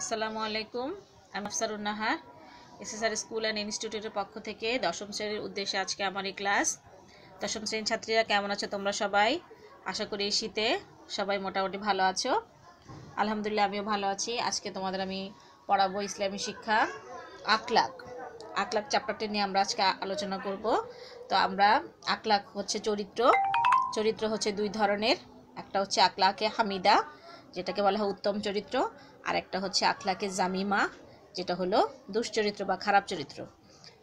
আসসালামু আলাইকুম। আমি আফসারুন নাহার, এসএসআর স্কুল অ্যান্ড ইনস্টিটিউটের পক্ষ থেকে দশম শ্রেণীর উদ্দেশ্যে আজকে আমার এই ক্লাস। দশম শ্রেণীর ছাত্রীরা কেমন আছো তোমরা সবাই? আশা করি এই শীতে সবাই মোটামুটি ভালো আছো। আলহামদুলিল্লাহ আমিও ভালো আছি। আজকে তোমাদের আমি পড়াবো ইসলামী শিক্ষা আখলাক। আখলাক চ্যাপ্টারটি নিয়ে আমরা আজকে আলোচনা করব। তো আমরা আখলাক হচ্ছে চরিত্র হচ্ছে দুই ধরনের। একটা হচ্ছে আখলাকে হামিদা, যেটাকে বলা হয় উত্তম চরিত্র, আর একটা হচ্ছে আখলাকে জামিমা, যেটা হলো দুশ্চরিত্র বা খারাপ চরিত্র।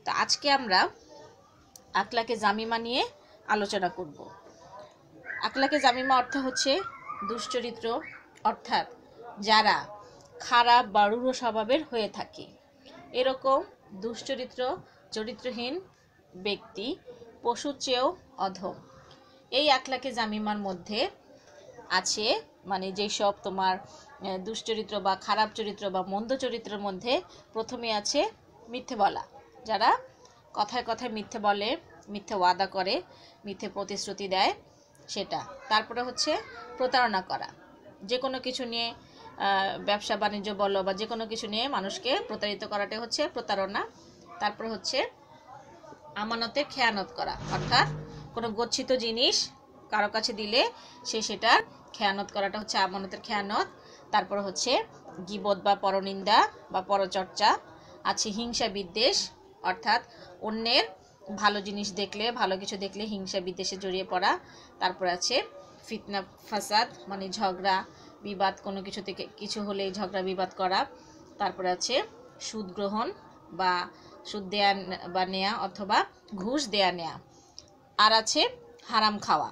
তো আজকে আমরা আখলাকে জামিমা নিয়ে আলোচনা করব। আখলাকে জামিমা অর্থ হচ্ছে দুশ্চরিত্র, অর্থাৎ যারা খারাপ বা রূঢ় স্বভাবের হয়ে থাকে। এরকম দুশ্চরিত্র চরিত্রহীন ব্যক্তি পশুর চেয়েও অধম। এই আখলাকে জামিমার মধ্যে আছে মানে যেসব তোমার দুশ্চরিত্র বা খারাপ চরিত্র বা মন্দ চরিত্রের মধ্যে প্রথমে আছে মিথ্যে বলা, যারা কথায় কথায় মিথ্যে বলে, মিথ্যে ওয়াদা করে, মিথ্যে প্রতিশ্রুতি দেয় সেটা। তারপরে হচ্ছে প্রতারণা করা, যে কোনো কিছু নিয়ে ব্যবসা বাণিজ্য বলো বা যে কোনো কিছু নিয়ে মানুষকে প্রতারিত করাটাই হচ্ছে প্রতারণা। তারপর হচ্ছে আমানতের খেয়ানত করা, অর্থাৎ কোনো গচ্ছিত জিনিস কারো কাছে দিলে সেটার খেয়ানত করাটা হচ্ছে আমানতের খেয়ানত। তারপর হচ্ছে গীবত বা পরনিন্দা বা পরচর্চা। আছে হিংসা বিদ্বেষ, অর্থাৎ অন্যের ভালো জিনিস দেখলে, ভালো কিছু দেখলে হিংসা বিদ্বেষে জড়িয়ে পড়া। তারপর আছে ফিতনা ফাসাদ, মানে ঝগড়া বিবাদ, কোনো কিছু থেকে কিছু হলেই ঝগড়া বিবাদ করা। তারপর আছে সুদ গ্রহণ বা সুদ দেয়া বা নেয়া অথবা ঘুষ দেয়া নেয়া। আর আছে হারাম খাওয়া।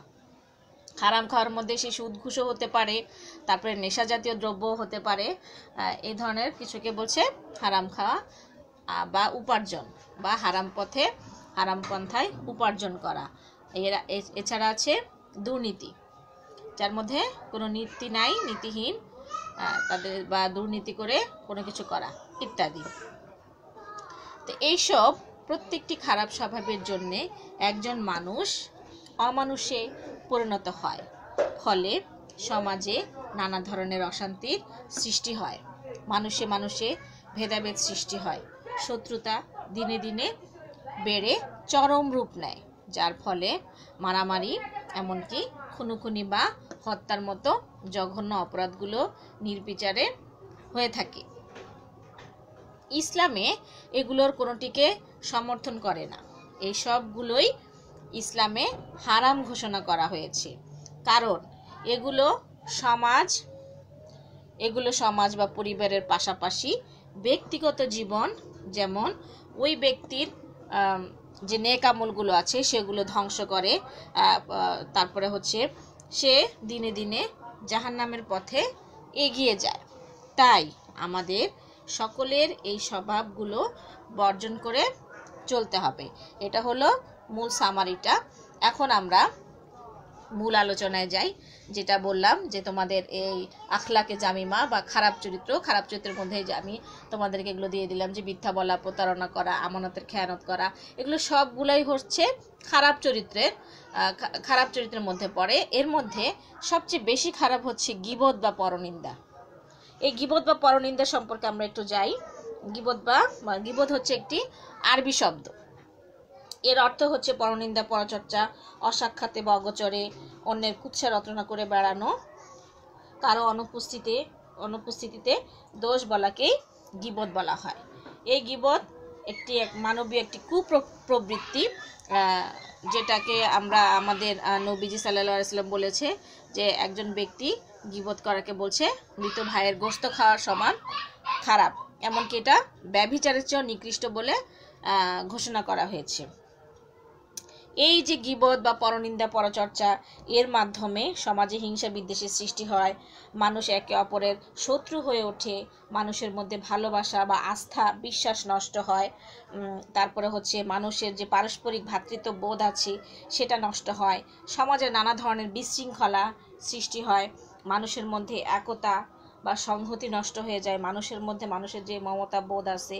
হারাম খাওয়ার মধ্যে সেই সুদ ঘুষও হতে পারে, তারপরে নেশা জাতীয় দ্রব্য হতে পারে। এই ধরনের কিছুকে বলছে হারাম খাওয়া বা উপার্জন বা হারাম পথে হারাম পন্থায় উপার্জন করা। এছাড়া আছে দুর্নীতি, যার মধ্যে কোনো নীতি নাই, নীতিহীন তাদের বা দুর্নীতি করে কোনো কিছু করা ইত্যাদি। তো এইসব প্রত্যেকটি খারাপ স্বভাবের জন্যে একজন মানুষ অমানুষে পরিণত হয়, ফলে সমাজে নানা ধরনের অশান্তির সৃষ্টি হয়, মানুষে মানুষে ভেদাভেদ সৃষ্টি হয়, শত্রুতা দিনে দিনে বেড়ে চরম রূপ নেয়, যার ফলে মারামারি এমনকি খুনোখুনি বা হত্যার মতো জঘন্য অপরাধগুলো নির্বিচারে হয়ে থাকে। ইসলামে এগুলোর কোনোটিকে সমর্থন করে না। এই সবগুলোই ইসলামে হারাম ঘোষণা করা হয়েছে, কারণ এগুলো সমাজ বা পরিবারের পাশাপাশি ব্যক্তিগত জীবন, যেমন ওই ব্যক্তির যে নেক আমলগুলো আছে সেগুলো ধ্বংস করে। তারপরে হচ্ছে সে দিনে দিনে জাহান্নামের পথে এগিয়ে যায়। তাই আমাদের সকলের এই স্বভাবগুলো বর্জন করে চলতে হবে। এটা হলো মূল সামারিটা। এখন আমরা মূল আলোচনায় যাই। যেটা বললাম যে তোমাদের এই আখলাকে জামিমা বা খারাপ চরিত্রের মধ্যে যে আমি তোমাদেরকে এগুলো দিয়ে দিলাম, যে মিথ্যা বলা, প্রতারণা করা, আমানতের খেয়ানত করা, এগুলো সবগুলোই হচ্ছে খারাপ চরিত্রের মধ্যে পড়ে। এর মধ্যে সবচেয়ে বেশি খারাপ হচ্ছে গীবত বা পরনিন্দা। এই গীবত বা পরনিন্দা সম্পর্কে আমরা একটু যাই। গীবত হচ্ছে একটি আরবি শব্দ। এর অর্থ হচ্ছে পরনিন্দা, পরচর্চা, অসাক্ষাতে বা অগোচরে অন্যের কুৎসা রচনা করে বেড়ানো, কারো অনুপস্থিতিতে দোষ বলাকেই গীবত বলা হয়। এই গীবত এক মানবীয় একটি কুপ্রবৃত্তি, যেটাকে আমরা আমাদের নবীজি সাল্লাল্লাহু আলাইহি ওয়াসাল্লাম বলেছে যে একজন ব্যক্তি গীবত করাকে বলছে মৃত ভাইয়ের গোশত খাওয়ার সমান খারাপ, এমনকি এটা ব্যভিচারের চেয়েও নিকৃষ্ট বলে ঘোষণা করা হয়েছে। এই যে গীবত বা পরনিন্দা, পরচর্চা, এর মাধ্যমে সমাজে হিংসা বিদ্বেষের সৃষ্টি হয়, মানুষ একে অপরের শত্রু হয়ে ওঠে, মানুষের মধ্যে ভালোবাসা বা আস্থা বিশ্বাস নষ্ট হয়। তারপরে হচ্ছে মানুষের যে পারস্পরিক ভ্রাতৃত্ব বোধ আছে সেটা নষ্ট হয়, সমাজে নানা ধরনের বিশৃঙ্খলা সৃষ্টি হয়, মানুষের মধ্যে একতা বা সংহতি নষ্ট হয়ে যায়, মানুষের যে মমতা বোধ আছে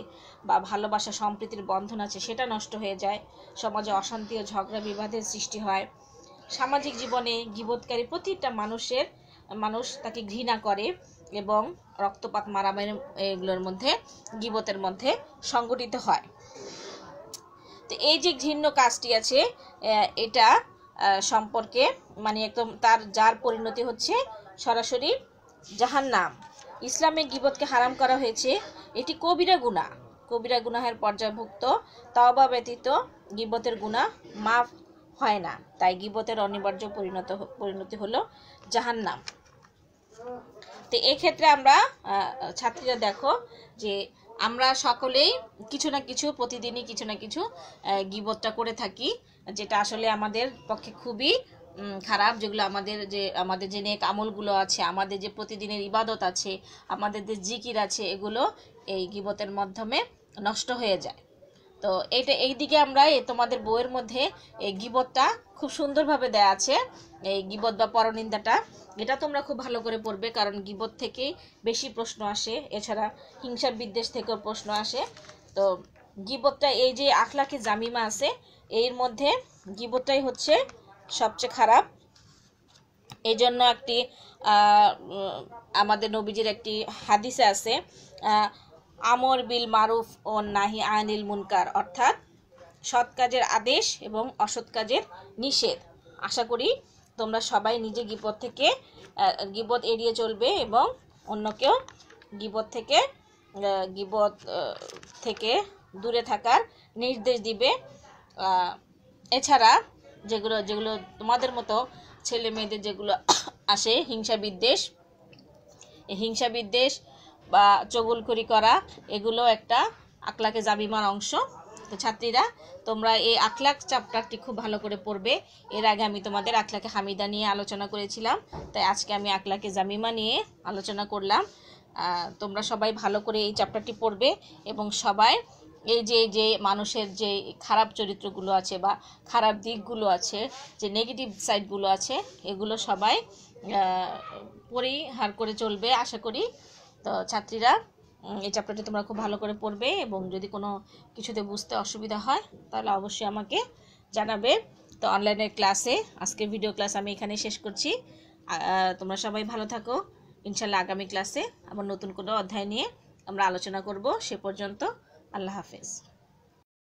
বা ভালোবাসা সম্প্রীতির বন্ধন আছে সেটা নষ্ট হয়ে যায়, সমাজে অশান্তি ও ঝগড়া বিবাদের সৃষ্টি হয়। সামাজিক জীবনে গীবতকারী প্রতিটা মানুষ তাকে ঘৃণা করে এবং রক্তপাত মারামারি এগুলোর মধ্যে গীবতের মধ্যে সংগঠিত হয়। তো এই যে ঘৃণ্য কাজটি আছে এটা সম্পর্কে মানে একদম তার যার পরিণতি হচ্ছে সরাসরি জাহান্নাম। ইসলামে গীবতকে হারাম করা হয়েছে, এটি কবিরা গুনাহ, কবিরা গুনাহের পর্যায়ভুক্ত। তওবা ব্যতীত গীবতের গুনাহ মাফ হয় না, তাই গীবতের অনিবার্য পরিণতি হলো জাহান্নাম। তো এক্ষেত্রে আমরা ছাত্রীরা দেখো যে আমরা সকলেই কিছু না কিছু প্রতিদিনই কিছু না কিছু গীবতটা করে থাকি, যেটা আসলে আমাদের পক্ষে খুবই খারাপ। যেগুলো আমাদের যে নেক আমলগুলো আছে, আমাদের যে প্রতিদিনের ইবাদত আছে, আমাদের যে জিকির আছে, এগুলো এই গীবতের মাধ্যমে নষ্ট হয়ে যায়। তো এই দিকে আমরা তোমাদের বইয়ের মধ্যে এই গীবতটা খুব সুন্দরভাবে দেয়া আছে, এই গীবত বা পরনিন্দাটা, এটা তোমরা খুব ভালো করে পড়বে, কারণ গীবত থেকেই বেশি প্রশ্ন আসে, এছাড়া হিংসা বিদ্বেষ থেকেও প্রশ্ন আসে। তো গীবতটা এই যে আখলাকে জামিমা আছে, এর মধ্যে গীবতটাই হচ্ছে সবচেয়ে খারাপ। এই জন্য একটি আমাদের নবীজির একটি হাদিসে আছে আমর বিল মারুফ ও নাহি আনিল মুনকার, অর্থাৎ সৎ কাজের আদেশ এবং অসৎ কাজের নিষেধ। আশা করি তোমরা সবাই নিজে গীবত এড়িয়ে চলবে এবং অন্যকেও গীবত থেকে দূরে থাকার নির্দেশ দিবে। এছাড়া যেগুলো তোমাদের মতো ছেলে মেয়েদের যেগুলো আসে হিংসা বিদ্বেষ বা চগলখড়ি করা, এগুলো একটা আখলাকে জামিমার অংশ। তো ছাত্রীরা তোমরা এই আখলাক চ্যাপ্টারটি খুব ভালো করে পড়বে। এর আগে আমি তোমাদের আখলাকে হামিদা নিয়ে আলোচনা করেছিলাম, তাই আজকে আমি আখলাকে জামিমা নিয়ে আলোচনা করলাম। তোমরা সবাই ভালো করে এই চ্যাপ্টারটি পড়বে এবং সবাই এই যে মানুষের যে খারাপ চরিত্রগুলো আছে বা খারাপ দিকগুলো আছে, যে নেগেটিভ সাইডগুলো আছে, এগুলো সবাই পরিহার করে চলবে আশা করি। তো ছাত্রীরা এই চ্যাপ্টারটি তোমরা খুব ভালো করে পড়বে এবং যদি কোনো কিছুতে বুঝতে অসুবিধা হয় তাহলে অবশ্যই আমাকে জানাবে। তো অনলাইনের ক্লাসে আজকের ভিডিও ক্লাস আমি এখানে শেষ করছি। তোমরা সবাই ভালো থাকো। ইনশাল্লাহ আগামী ক্লাসে আবার নতুন কোনো অধ্যায় নিয়ে আমরা আলোচনা করব। সে পর্যন্ত আল্লাহ হাফেজ।